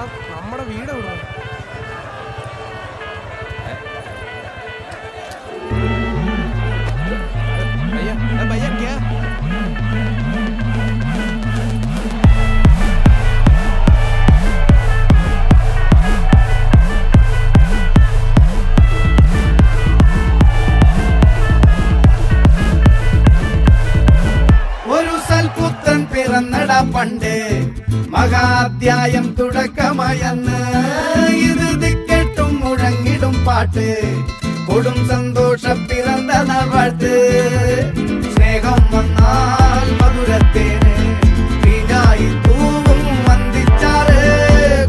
നമ്മുടെ വീട് എവിടെ? भैया क्या ഒരു സൽപുത്രൻ പിറന്നട പണ്ട് മഹാധ്യായം തുടക്കമയന്ന് ഇത് ദിക്കെട്ടും മുഴങ്ങിടും പാട്ട് കൊടും സന്തോഷ പിറന്ന നാൾവാഴ്ത്ത് സ്നേഹം വന്നാൽ മധുരത്തേന് തീഞ്ഞായി പൂവും വന്ദിച്ചാറ്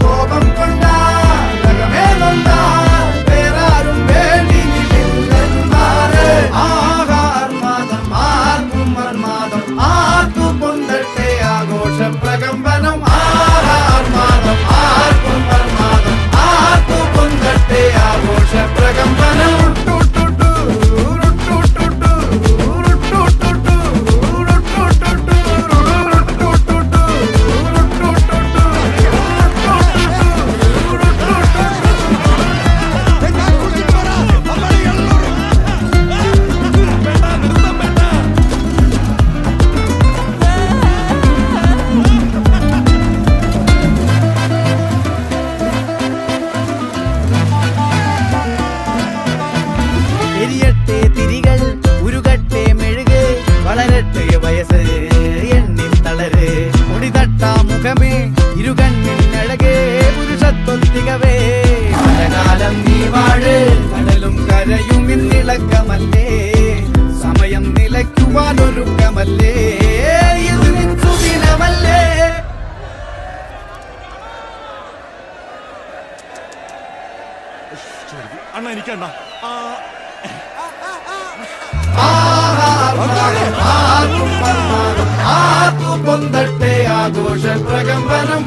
കോപം കൊണ്ടാകമേ നൊന്താൽ വേറാരും വേണ്ടി നിന്നില്ലെന്നാറ് ആഹാർമാദം ആർക്കും മർമാദം ആർക്കു പൊന്തട്ടെ ആഘോഷ പ്രകമ്പനം ആഹാർമാദം ആർക്കും മർമാദം ആർക്കു പൊന്തട്ടെ ആഘോഷ പ്രകമ്പനം എരിയട്ടെ തിരികൾ ഉരുകട്ടെ മെഴുക് വളരട്ടെ വയസ്സ് എണ്ണിൽ തളര് മുടിതട്ടാ മുഖമേ ഇരുകണ്ണിൽ അഴകേ പുരുഷത്വത്തികവേ കാലം നീ വാഴ് കടലും കരയും ഇന്നിളക്കമല്ലേ സമയം നിലയ്ക്കുവാനൊരുക്കമല്ലേ ഇത് നിൻസുദിനമല്ലേ അണ്ണ എനിക്കണ്ണ ആർക്കും പൊന്തട്ടെ ആഘോഷ പ്രകമ്പനം